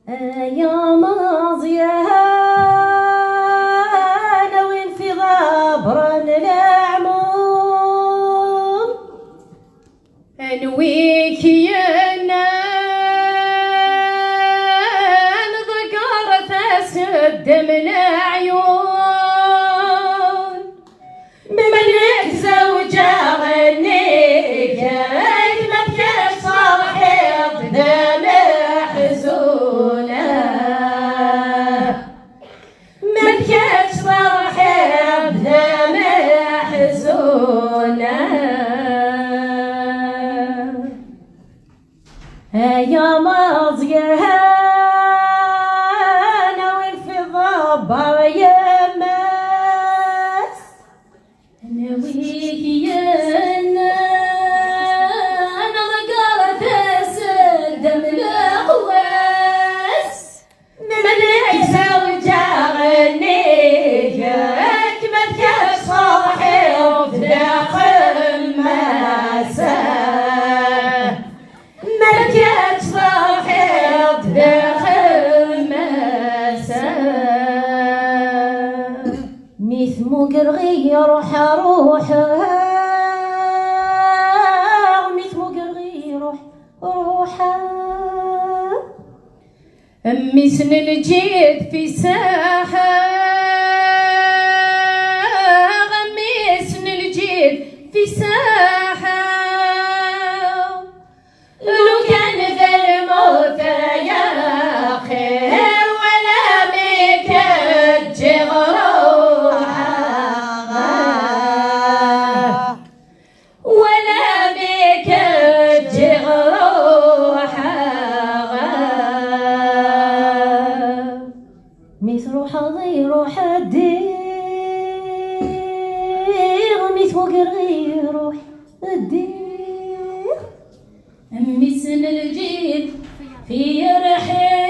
يا ماضيانا وين في ضبرن العموم انويك يا نان ذكرت اسد من عيون بمنك زوجة غنيك مبكى صاحب دمع حزونة مبكى صاحب دمع حزونة يا ماضيانا وين في ضبر يمس انويك يا نان ذكرت اسد من القواس منك زوجة غنيك مبكى صاحب داخل مسا مبكى صاحب داخل مسا مثل مقرغي روح مثل مقرغي روح أمي سن الجيد في ساحة أمي سن الجيد في ساحة لو كان ذا الموت يا خير ولا بك روحها ولا بك روحها مثل حظي روح الدير مثل قرغي روح الدير أمي سن الجيد في رحيل